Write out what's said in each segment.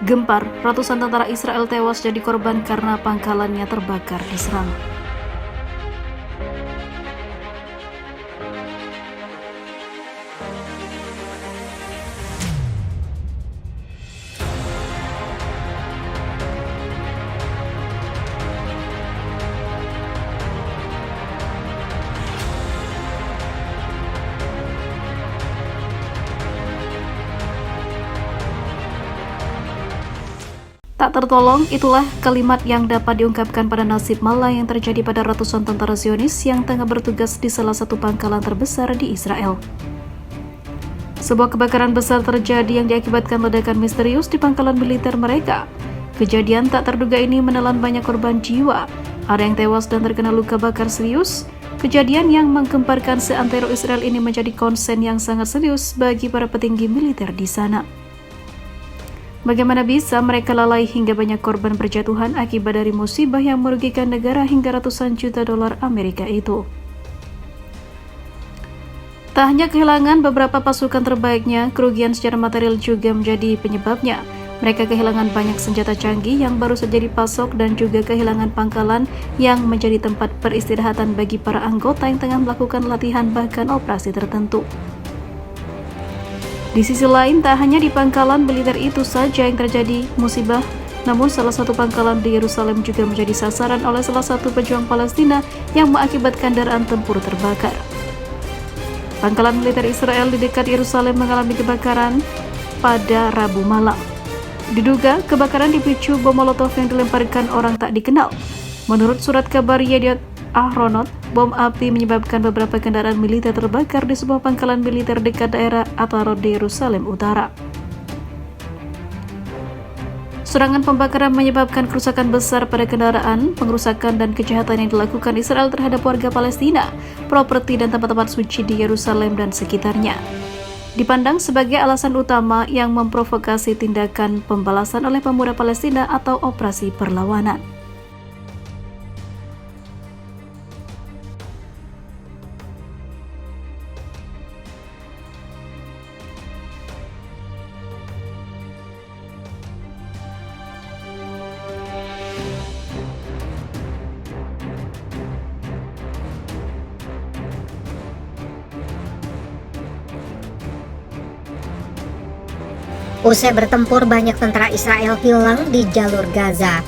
Gempar, ratusan tentara Israel tewas jadi korban karena pangkalannya terbakar diserang. Tak tertolong, itulah kalimat yang dapat diungkapkan pada nasib malang yang terjadi pada ratusan tentara Zionis yang tengah bertugas di salah satu pangkalan terbesar di Israel. Sebuah kebakaran besar terjadi yang diakibatkan ledakan misterius di pangkalan militer mereka. Kejadian tak terduga ini menelan banyak korban jiwa. Ada yang tewas dan terkena luka bakar serius. Kejadian yang menggemparkan seantero Israel ini menjadi konsen yang sangat serius bagi para petinggi militer di sana. Bagaimana bisa mereka lalai hingga banyak korban berjatuhan akibat dari musibah yang merugikan negara hingga ratusan juta dolar Amerika itu? Tak hanya kehilangan beberapa pasukan terbaiknya, kerugian secara material juga menjadi penyebabnya. Mereka kehilangan banyak senjata canggih yang baru saja dipasok dan juga kehilangan pangkalan yang menjadi tempat peristirahatan bagi para anggota yang tengah melakukan latihan bahkan operasi tertentu. Di sisi lain, tak hanya di pangkalan militer itu saja yang terjadi musibah, namun salah satu pangkalan di Yerusalem juga menjadi sasaran oleh salah satu pejuang Palestina yang mengakibatkan kendaraan tempur terbakar. Pangkalan militer Israel di dekat Yerusalem mengalami kebakaran pada Rabu malam. Diduga kebakaran dipicu bom Molotov yang dilemparkan orang tak dikenal. Menurut surat kabar Yediot Ahronot, bom api menyebabkan beberapa kendaraan militer terbakar di sebuah pangkalan militer dekat daerah Atarot di Yerusalem Utara. Serangan pembakaran menyebabkan kerusakan besar pada kendaraan, pengerusakan dan kejahatan yang dilakukan Israel terhadap warga Palestina, properti dan tempat-tempat suci di Yerusalem dan sekitarnya. Dipandang sebagai alasan utama yang memprovokasi tindakan pembalasan oleh pemuda Palestina atau operasi perlawanan. Usai bertempur, banyak tentara Israel hilang di jalur Gaza.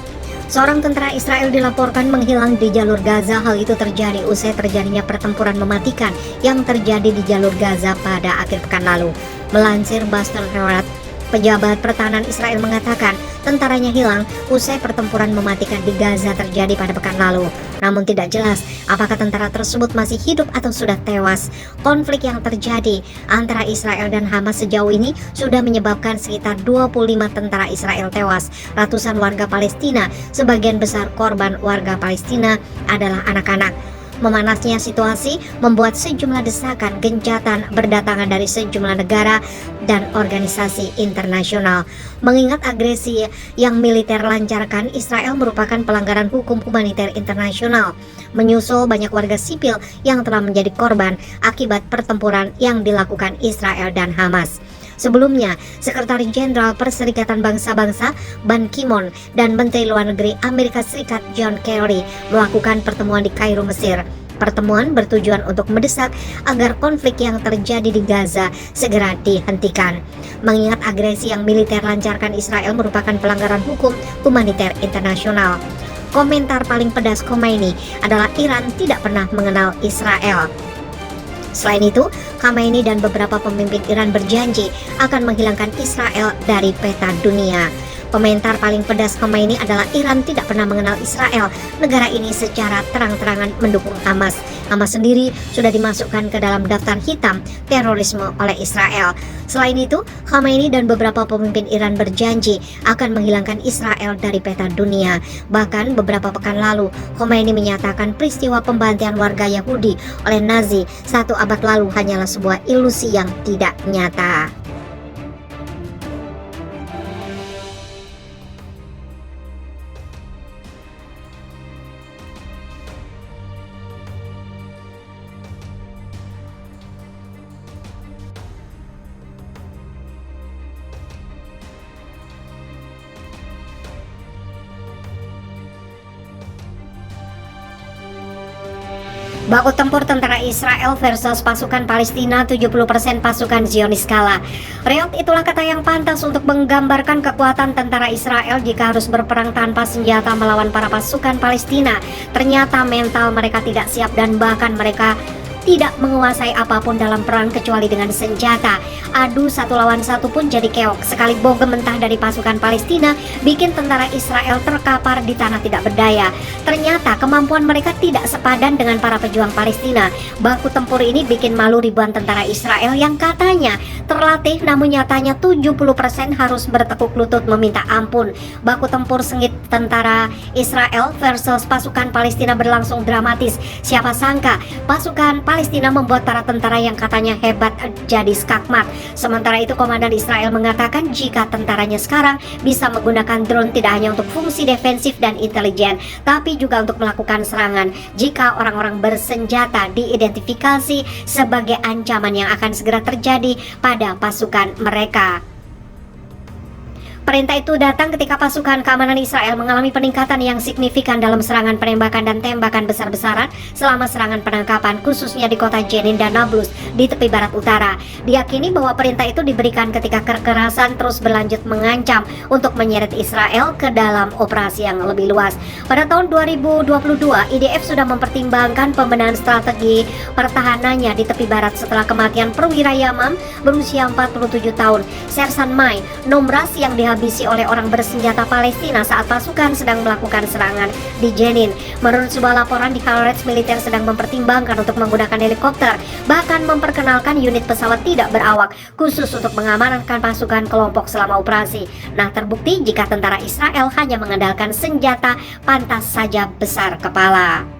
Seorang tentara Israel dilaporkan menghilang di jalur Gaza. Hal itu terjadi usai terjadinya pertempuran mematikan yang terjadi di jalur Gaza pada akhir pekan lalu. Melansir Boston Herald, pejabat pertahanan Israel mengatakan tentaranya hilang usai pertempuran mematikan di Gaza terjadi pada pekan lalu. Namun tidak jelas apakah tentara tersebut masih hidup atau sudah tewas. Konflik yang terjadi antara Israel dan Hamas sejauh ini sudah menyebabkan sekitar 25 tentara Israel tewas. Ratusan warga Palestina, sebagian besar korban warga Palestina adalah anak-anak. Memanasnya situasi membuat sejumlah desakan gencatan berdatangan dari sejumlah negara dan organisasi internasional. Mengingat agresi yang militer lancarkan Israel merupakan pelanggaran hukum humaniter internasional, menyusul banyak warga sipil yang telah menjadi korban akibat pertempuran yang dilakukan Israel dan Hamas. Sebelumnya, Sekretaris Jenderal Perserikatan Bangsa-Bangsa Ban Ki-moon dan Menteri Luar Negeri Amerika Serikat John Kerry melakukan pertemuan di Kairo, Mesir. Pertemuan bertujuan untuk mendesak agar konflik yang terjadi di Gaza segera dihentikan. Mengingat agresi yang militer lancarkan Israel merupakan pelanggaran hukum humaniter internasional. Komentar paling pedas Khomeini adalah Iran tidak pernah mengenal Israel. Selain itu, Khomeini dan beberapa pemimpin Iran berjanji akan menghilangkan Israel dari peta dunia. Komentar paling pedas Khomeini adalah Iran tidak pernah mengenal Israel. Negara ini secara terang-terangan mendukung Hamas. Hamas sendiri sudah dimasukkan ke dalam daftar hitam terorisme oleh Israel. Selain itu, Khomeini dan beberapa pemimpin Iran berjanji akan menghilangkan Israel dari peta dunia. Bahkan beberapa pekan lalu, Khomeini menyatakan peristiwa pembantaian warga Yahudi oleh Nazi 1 abad lalu hanyalah sebuah ilusi yang tidak nyata. Baku tempur tentara Israel versus pasukan Palestina, 70% pasukan Zionis kalah. Reot itulah kata yang pantas untuk menggambarkan kekuatan tentara Israel jika harus berperang tanpa senjata melawan para pasukan Palestina. Ternyata mental mereka tidak siap dan bahkan mereka tidak menguasai apapun dalam perang kecuali dengan senjata. Adu 1 lawan 1 pun jadi keok. Sekali bogem mentah dari pasukan Palestina bikin tentara Israel terkapar di tanah tidak berdaya. Ternyata kemampuan mereka tidak sepadan dengan para pejuang Palestina. Baku tempur ini bikin malu ribuan tentara Israel yang katanya terlatih, namun nyatanya 70% harus bertekuk lutut meminta ampun. Baku tempur sengit tentara Israel versus pasukan Palestina berlangsung dramatis. Siapa sangka pasukan Palestina membuat para tentara yang katanya hebat jadi skakmat. Sementara itu Komandan Israel mengatakan jika tentaranya sekarang bisa menggunakan drone tidak hanya untuk fungsi defensif dan intelijen, tapi juga untuk melakukan serangan jika orang-orang bersenjata diidentifikasi sebagai ancaman yang akan segera terjadi pada pasukan mereka. Perintah itu datang ketika pasukan keamanan Israel mengalami peningkatan yang signifikan dalam serangan penembakan dan tembakan besar-besaran selama serangan penangkapan, khususnya di kota Jenin dan Nablus di tepi barat utara. Diyakini bahwa perintah itu diberikan ketika kekerasan terus berlanjut mengancam untuk menyeret Israel ke dalam operasi yang lebih luas. Pada tahun 2022, IDF sudah mempertimbangkan pembenahan strategi pertahanannya di tepi barat setelah kematian perwira Yamam berusia 47 tahun, Sersan Mai Nomras, yang dihabisi oleh orang bersenjata Palestina saat pasukan sedang melakukan serangan di Jenin. Menurut sebuah laporan di Haaretz, militer sedang mempertimbangkan untuk menggunakan helikopter, bahkan memperkenalkan unit pesawat tidak berawak khusus untuk mengamankan pasukan kelompok selama operasi. Nah, terbukti jika tentara Israel hanya mengandalkan senjata pantas saja besar kepala.